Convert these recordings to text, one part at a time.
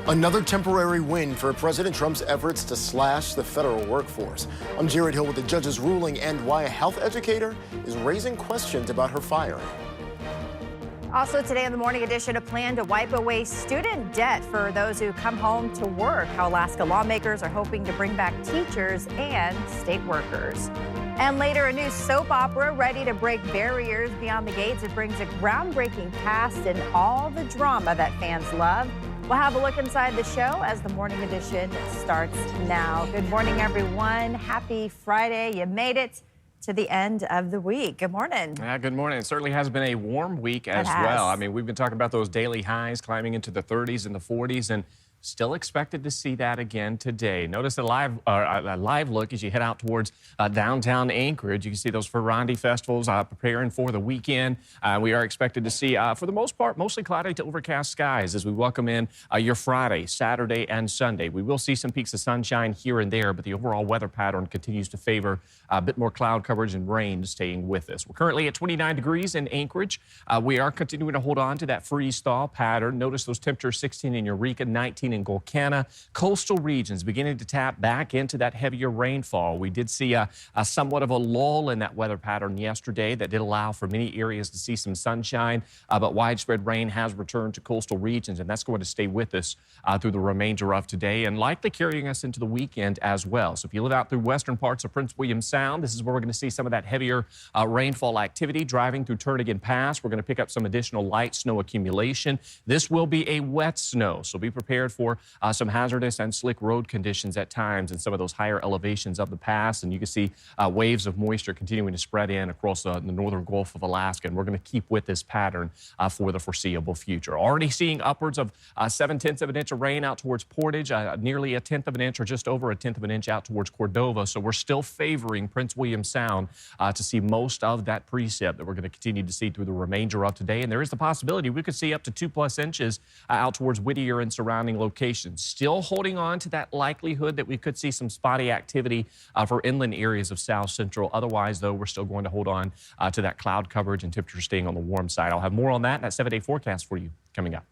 Another temporary win for President Trump's efforts to slash the federal workforce. I'm Jared Hill with the judge's ruling and why a health educator is raising questions about her firing. Also today in the Morning Edition, a plan to wipe away student debt for those who come home to work, how Alaska lawmakers are hoping to bring back teachers and state workers. And later, a new soap opera ready to break barriers beyond the gates. It brings a groundbreaking cast and all the drama that fans love. We'll have a look inside the show as the Morning Edition starts now. Good morning, everyone. Happy Friday. You made it to the end of the week. Good morning. Yeah, good morning. It certainly has been a warm week as well. I mean, we've been talking about those daily highs climbing into the 30s and the 40s, and still expected to see that again today. Notice a live look as you head out towards downtown Anchorage. You can see those Ferrandi festivals preparing for the weekend. We are expected to see, for the most part, mostly cloudy to overcast skies as we welcome in your Friday, Saturday, and Sunday. We will see some peaks of sunshine here and there, but the overall weather pattern continues to favor a bit more cloud coverage and rain staying with us. We're currently at 29 degrees in Anchorage. We are continuing to hold on to that freeze-thaw pattern. Notice those temperatures 16 in Eureka, 19 in Golcana. Coastal regions beginning to tap back into that heavier rainfall. We did see a somewhat of a lull in that weather pattern yesterday that did allow for many areas to see some sunshine, but widespread rain has returned to coastal regions, and that's going to stay with us through the remainder of today and likely carrying us into the weekend as well. So if you live out through western parts of Prince William Sound, this is where we're going to see some of that heavier rainfall activity. Driving through Turnagain Pass, we're going to pick up some additional light snow accumulation. This will be a wet snow, so be prepared for some hazardous and slick road conditions at times in some of those higher elevations of the pass. And you can see waves of moisture continuing to spread in across the northern Gulf of Alaska. And we're going to keep with this pattern for the foreseeable future. Already seeing upwards of 7/10 of an inch of rain out towards Portage, nearly 1/10 of an inch or just over 1/10 of an inch out towards Cordova. So we're still favoring Prince William Sound to see most of that precip that we're going to continue to see through the remainder of today. And there is the possibility we could see up to 2+ inches out towards Whittier and surrounding locations. Still holding on to that likelihood that we could see some spotty activity for inland areas of South Central. Otherwise, though, we're still going to hold on to that cloud coverage and temperatures staying on the warm side. I'll have more on that 7-day forecast for you coming up.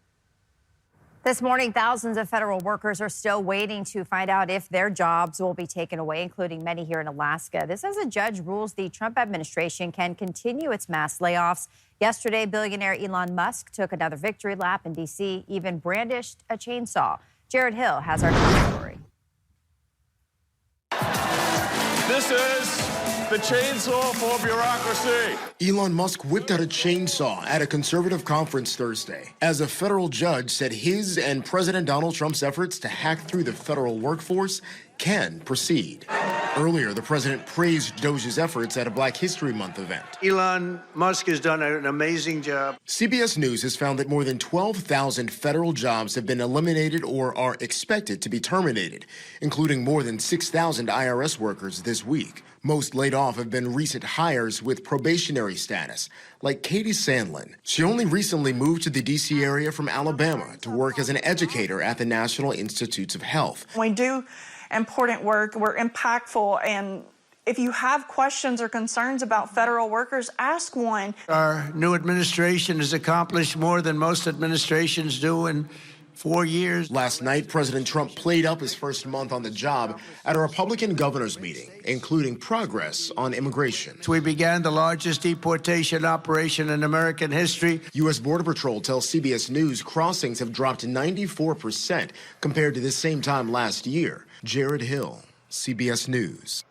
This morning, thousands of federal workers are still waiting to find out if their jobs will be taken away, including many here in Alaska. This as a judge rules the Trump administration can continue its mass layoffs. Yesterday, billionaire Elon Musk took another victory lap in D.C., even brandished a chainsaw. Jared Hill has our top story. This is the chainsaw for bureaucracy. Elon Musk whipped out a chainsaw at a conservative conference Thursday as a federal judge said his and President Donald Trump's efforts to hack through the federal workforce can proceed. Earlier, the president praised Doge's efforts at a Black History Month event. Elon Musk has done an amazing job. CBS News has found that more than 12,000 federal jobs have been eliminated or are expected to be terminated, including more than 6,000 IRS workers this week. Most laid off have been recent hires with probationary status, like Katie Sandlin. She only recently moved to the D.C. area from Alabama to work as an educator at the National Institutes of Health. We do important work, we're impactful, and if you have questions or concerns about federal workers, ask one. Our new administration has accomplished more than most administrations do in 4 years. Last night, President Trump played up his first month on the job at a Republican governors meeting, including progress on immigration. We began the largest deportation operation in American history. U.S. Border Patrol tells CBS News crossings have dropped 94% compared to this same time last year. Jared Hill, CBS News.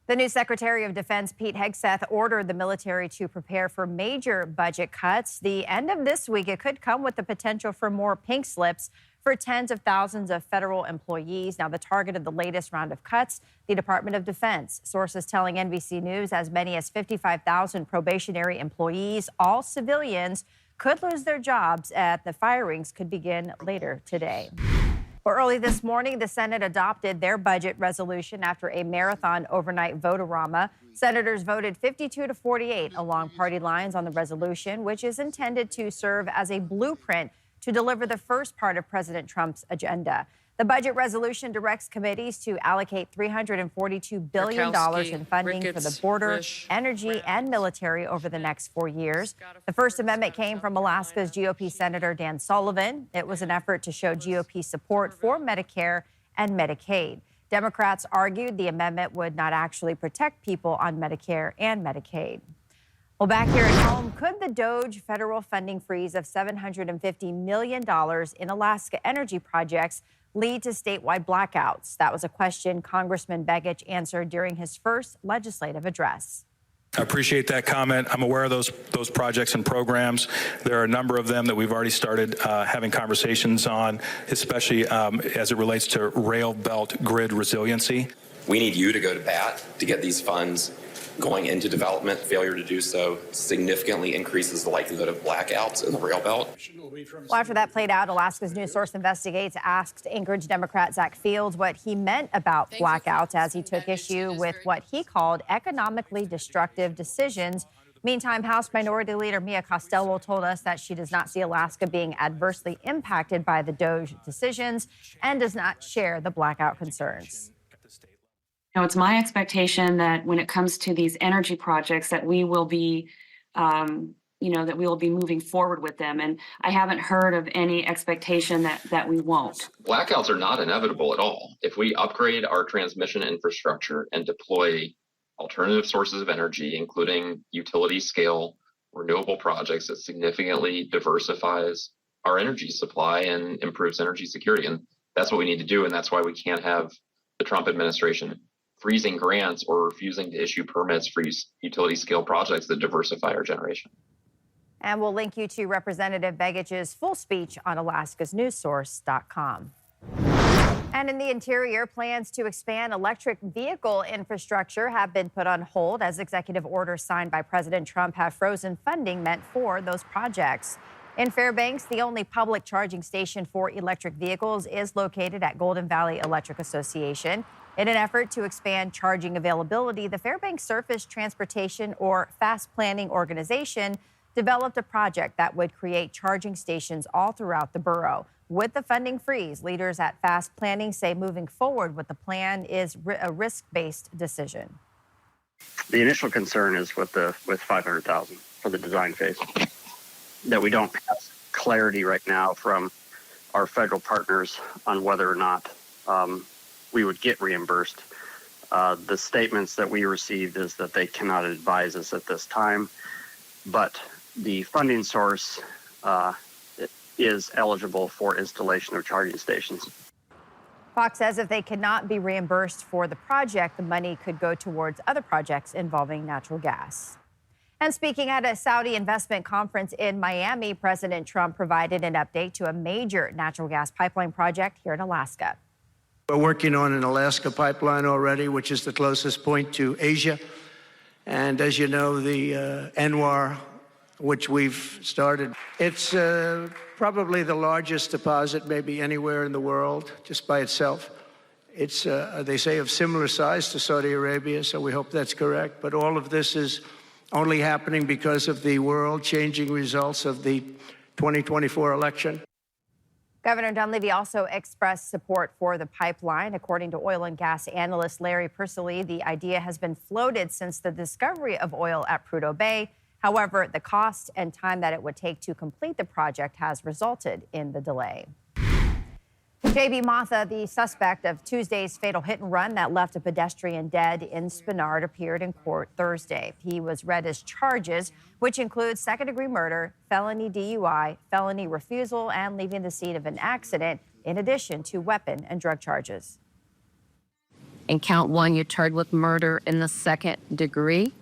The new Secretary of Defense, Pete Hegseth, ordered the military to prepare for major budget cuts. The end of this week, it could come with the potential for more pink slips for tens of thousands of federal employees. Now, the target of the latest round of cuts, the Department of Defense. Sources telling NBC News as many as 55,000 probationary employees, all civilians, could lose their jobs, and the firings could begin later today. Well, early this morning, the Senate adopted their budget resolution after a marathon overnight vote-a-rama. Senators voted 52-48 along party lines on the resolution, which is intended to serve as a blueprint to deliver the first part of President Trump's agenda. The budget resolution directs committees to allocate $342 billion in funding for the border, energy, and military over the next 4 years. The First Amendment came from Alaska's GOP Senator Dan Sullivan. It was an effort to show GOP support for Medicare and Medicaid. Democrats argued the amendment would not actually protect people on Medicare and Medicaid. Well, back here at home, could the DOGE federal funding freeze of $750 million in Alaska energy projects lead to statewide blackouts? That was a question Congressman Begich answered during his first legislative address. I appreciate that comment. I'm aware of those projects and programs. There are a number of them that we've already started having conversations on, especially as it relates to rail belt grid resiliency. We need you to go to bat to get these funds going into development. Failure to do so significantly increases the likelihood of blackouts in the rail belt. Well, after that played out, Alaska's News Source Investigates asked Anchorage Democrat Zach Fields what he meant about blackouts as he took issue with what he called economically destructive decisions. Meantime, House Minority Leader Mia Costello told us that she does not see Alaska being adversely impacted by the DOGE decisions and does not share the blackout concerns. Now, it's my expectation that when it comes to these energy projects that we will be, that we will be moving forward with them. And I haven't heard of any expectation that we won't. Blackouts are not inevitable at all. If we upgrade our transmission infrastructure and deploy alternative sources of energy, including utility scale renewable projects, it significantly diversifies our energy supply and improves energy security. And that's what we need to do. And that's why we can't have the Trump administration freezing grants or refusing to issue permits for utility scale projects that diversify our generation. And we'll link you to Representative Begich's full speech on alaskasnewssource.com. And in the interior, plans to expand electric vehicle infrastructure have been put on hold as executive orders signed by President Trump have frozen funding meant for those projects. In Fairbanks, the only public charging station for electric vehicles is located at Golden Valley Electric Association. In an effort to expand charging availability, the Fairbanks Surface Transportation or Fast Planning Organization developed a project that would create charging stations all throughout the borough. With the funding freeze, leaders at Fast Planning say moving forward with the plan is a risk-based decision. The initial concern is with $500,000 for the design phase, that we don't have clarity right now from our federal partners on whether or not we would get reimbursed. The statements that we received is that they cannot advise us at this time, but the funding source is eligible for installation of charging stations. Fox says if they cannot be reimbursed for the project, the money could go towards other projects involving natural gas. And speaking at a Saudi investment conference in Miami, President Trump provided an update to a major natural gas pipeline project here in Alaska. We're working on an Alaska pipeline already, which is the closest point to Asia. And as you know, the Anwar, which we've started, it's probably the largest deposit maybe anywhere in the world, just by itself. It's, they say, of similar size to Saudi Arabia, so we hope that's correct. But all of this is only happening because of the world-changing results of the 2024 election. Governor Dunleavy also expressed support for the pipeline. According to oil and gas analyst Larry Persily, the idea has been floated since the discovery of oil at Prudhoe Bay. However, the cost and time that it would take to complete the project has resulted in the delay. J.B. Matha, the suspect of Tuesday's fatal hit and run that left a pedestrian dead in Spenard, appeared in court Thursday. He was read his charges, which include second-degree murder, felony DUI, felony refusal, and leaving the scene of an accident, in addition to weapon and drug charges. In count one, you're charged with murder in the second degree.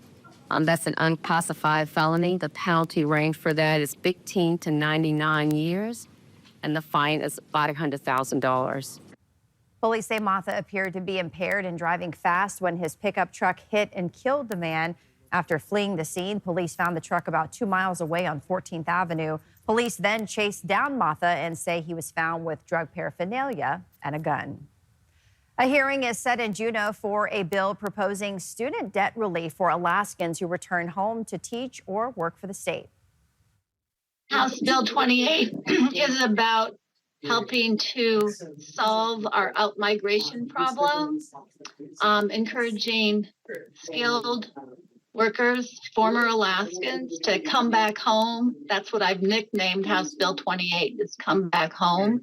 That's an unclassified felony. The penalty range for that is 15 to 99 years. And the fine is $500,000. Police say Matha appeared to be impaired and driving fast when his pickup truck hit and killed the man. After fleeing the scene, police found the truck about 2 miles away on 14th Avenue. Police then chased down Matha and say he was found with drug paraphernalia and a gun. A hearing is set in Juneau for a bill proposing student debt relief for Alaskans who return home to teach or work for the state. House Bill 28 is about helping to solve our out-migration problem, encouraging skilled workers, former Alaskans, to come back home. That's what I've nicknamed House Bill 28, is come back home.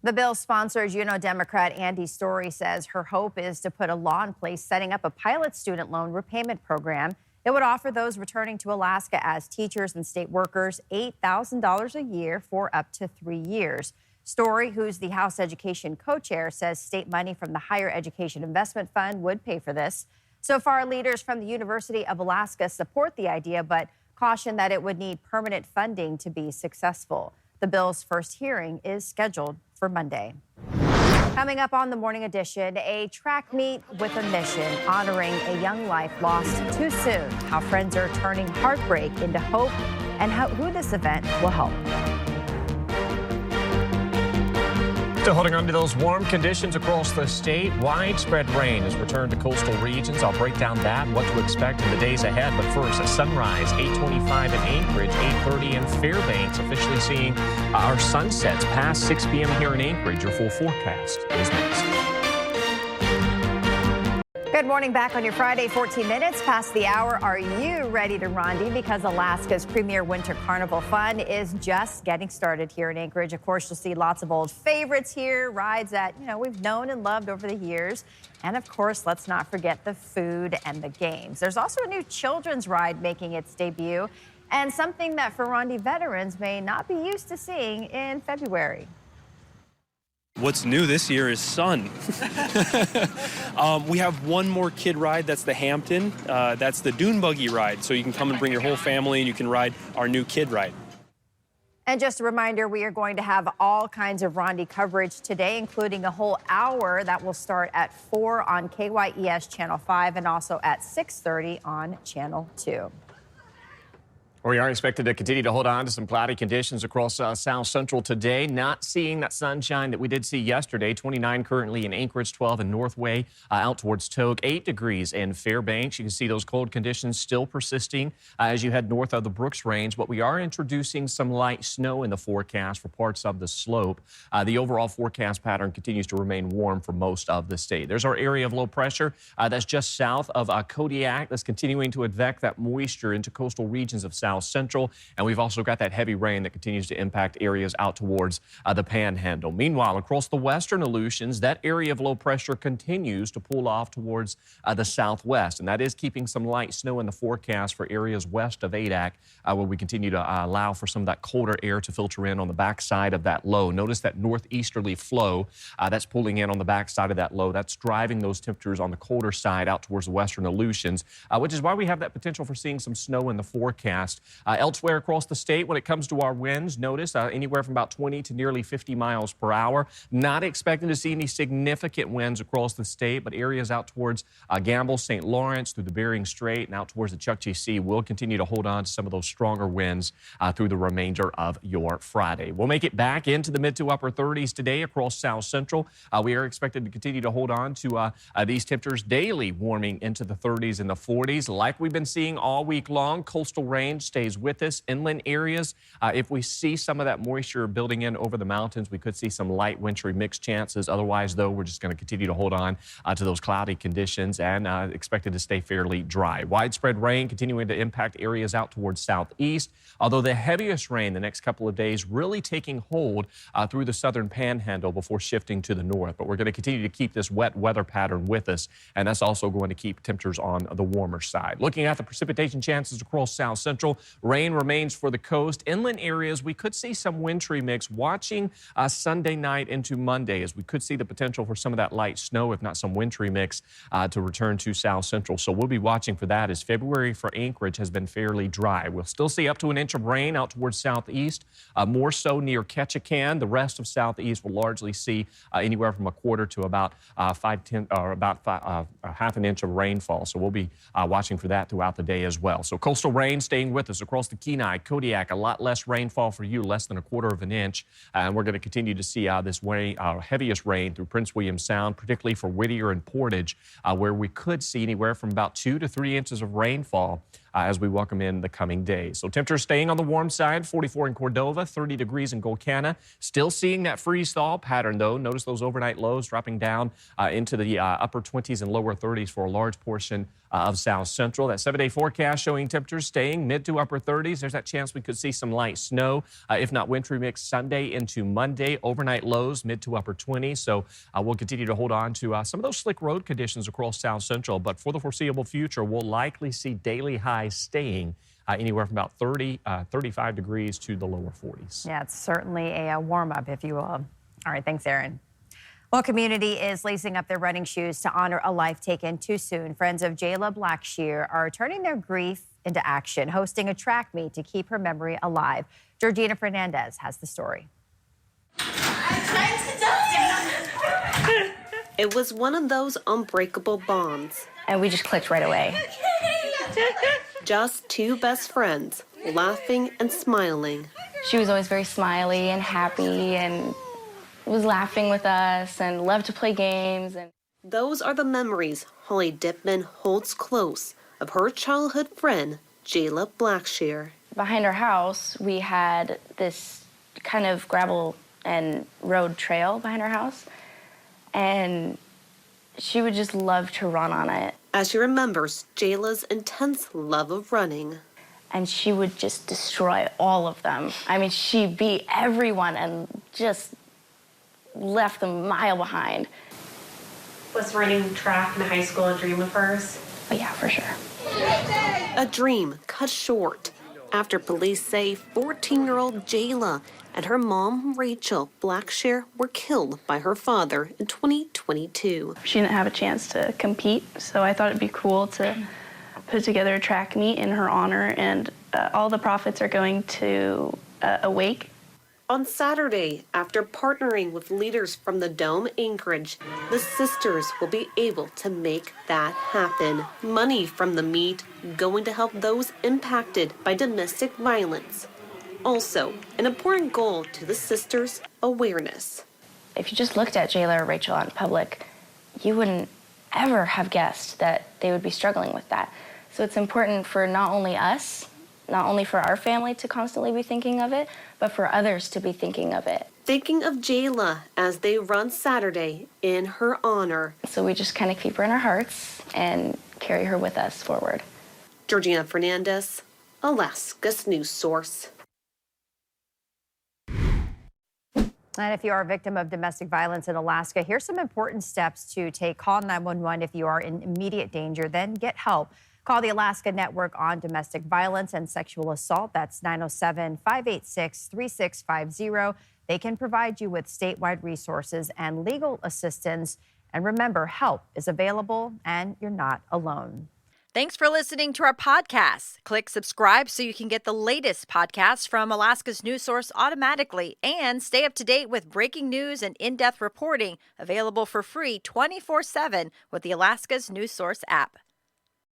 The bill's sponsor, Juneau Democrat Andy Story, says her hope is to put a law in place setting up a pilot student loan repayment program. It would offer those returning to Alaska as teachers and state workers $8,000 a year for up to 3 years. Story, who's the House Education co-chair, says state money from the Higher Education Investment Fund would pay for this. So far, leaders from the University of Alaska support the idea, but caution that it would need permanent funding to be successful. The bill's first hearing is scheduled for Monday. Coming up on the Morning Edition, a track meet with a mission honoring a young life lost too soon, how friends are turning heartbreak into hope, and who this event will help. Still holding on to those warm conditions across the state. Widespread rain has returned to coastal regions. I'll break down that and what to expect in the days ahead. But first, at sunrise, 8:25 in Anchorage, 8:30 in Fairbanks, officially seeing our sunsets past 6 p.m. here in Anchorage. Your full forecast is next. Good morning, back on your Friday, 14 minutes past the hour. Are you ready to rendezvous? Because Alaska's premier winter carnival fun is just getting started here in Anchorage. Of course, you'll see lots of old favorites here, rides that, we've known and loved over the years. And of course, let's not forget the food and the games. There's also a new children's ride making its debut, and something that Ferrandi veterans may not be used to seeing in February. What's new this year is sun. We have one more kid ride. That's the Hampton. That's the dune buggy ride. So you can come and bring your whole family and you can ride our new kid ride. And just a reminder, we are going to have all kinds of Rondi coverage today, including a whole hour that will start at 4 on KYES Channel 5 and also at 6:30 on Channel 2. We are expected to continue to hold on to some cloudy conditions across South Central today. Not seeing that sunshine that we did see yesterday. 29 currently in Anchorage, 12 in Northway, out towards Togue, 8 degrees in Fairbanks. You can see those cold conditions still persisting as you head north of the Brooks Range. But we are introducing some light snow in the forecast for parts of the slope. The overall forecast pattern continues to remain warm for most of the state. There's our area of low pressure that's just south of Kodiak. That's continuing to advect that moisture into coastal regions of South Central, and we've also got that heavy rain that continues to impact areas out towards the Panhandle. Meanwhile, across the western Aleutians, that area of low pressure continues to pull off towards the southwest, and that is keeping some light snow in the forecast for areas west of Adak, where we continue to allow for some of that colder air to filter in on the backside of that low. Notice that northeasterly flow that's pulling in on the backside of that low. That's driving those temperatures on the colder side out towards the western Aleutians, which is why we have that potential for seeing some snow in the forecast. Elsewhere across the state, when it comes to our winds, notice anywhere from about 20 to nearly 50 miles per hour. Not expecting to see any significant winds across the state, but areas out towards Gamble, St. Lawrence, through the Bering Strait, and out towards the Chukchi Sea will continue to hold on to some of those stronger winds through the remainder of your Friday. We'll make it back into the mid to upper 30s today across South Central. We are expected to continue to hold on to these temperatures daily, warming into the 30s and the 40s. Like we've been seeing all week long, coastal range stays with us. Inland areas, if we see some of that moisture building in over the mountains, we could see some light wintry mix chances. Otherwise, though, we're just going to continue to hold on to those cloudy conditions and expected to stay fairly dry. Widespread rain continuing to impact areas out towards southeast, although the heaviest rain the next couple of days really taking hold through the southern panhandle before shifting to the north. But we're going to continue to keep this wet weather pattern with us, and that's also going to keep temperatures on the warmer side. Looking at the precipitation chances across South Central, rain remains for the coast. Inland areas, we could see some wintry mix watching Sunday night into Monday, as we could see the potential for some of that light snow, if not some wintry mix, to return to South Central. So we'll be watching for that, as February for Anchorage has been fairly dry. We'll still see up to an inch of rain out towards southeast, more so near Ketchikan. The rest of southeast will largely see anywhere from a quarter to about half an inch of rainfall. So we'll be watching for that throughout the day as well. So coastal rain staying with us across the Kenai, Kodiak, a lot less rainfall for you, less than a quarter of an inch. And we're going to continue to see this heaviest rain through Prince William Sound, particularly for Whittier and Portage, where we could see anywhere from about 2 to 3 inches of rainfall as we welcome in the coming days. So temperatures staying on the warm side, 44 in Cordova, 30 degrees in Golcana. Still seeing that freeze-thaw pattern, though. Notice those overnight lows dropping down into the upper 20s and lower 30s for a large portion of South Central. That 7-day forecast showing temperatures staying mid to upper 30s. There's that chance we could see some light snow, if not wintry mix Sunday into Monday. Overnight lows mid to upper 20s. So we'll continue to hold on to some of those slick road conditions across South Central. But for the foreseeable future, we'll likely see daily highs staying anywhere from about 35 degrees to the lower 40s. Yeah, it's certainly a warm-up, if you will. All right, thanks, Aaron. Well, community is lacing up their running shoes to honor a life taken too soon. Friends of Jayla Blackshear are turning their grief into action, hosting a track meet to keep her memory alive. Georgina Fernandez has the story. It was one of those unbreakable bonds. And we just clicked right away. Just two best friends, laughing and smiling. She was always very smiley and happy and was laughing with us and loved to play games. And those are the memories Holly Dipman holds close of her childhood friend, Jayla Blackshear. Behind our house, we had this kind of gravel and road trail behind our house, and she would just love to run on it. As she remembers Jayla's intense love of running. And she would just destroy all of them. I mean, she beat everyone and just left them a mile behind. Was running track in high school a dream of hers? Oh, yeah, for sure. A dream cut short after police say 14-year-old Jayla and her mom, Rachel Blackshear, were killed by her father in 2022. She didn't have a chance to compete, so I thought it'd be cool to put together a track meet in her honor, and all the profits are going to a wake. On Saturday, after partnering with leaders from the Dome Anchorage, the sisters will be able to make that happen. Money from the meet going to help those impacted by domestic violence. Also, an important goal to the sisters, awareness. If you just looked at Jayla or Rachel out in public, you wouldn't ever have guessed that they would be struggling with that. So it's important for not only us, not only for our family to constantly be thinking of it, but for others to be thinking of it. Thinking of Jayla as they run Saturday in her honor. So we just kind of keep her in our hearts and carry her with us forward. Georgina Fernandez, Alaska's news source. And if you are a victim of domestic violence in Alaska, here's some important steps to take. Call 911 if you are in immediate danger, then get help. Call the Alaska Network on Domestic Violence and Sexual Assault. That's 907-586-3650. They can provide you with statewide resources and legal assistance. And remember, help is available and you're not alone. Thanks for listening to our podcast. Click subscribe so you can get the latest podcasts from Alaska's News Source automatically and stay up to date with breaking news and in-depth reporting available for free 24/7 with the Alaska's News Source app.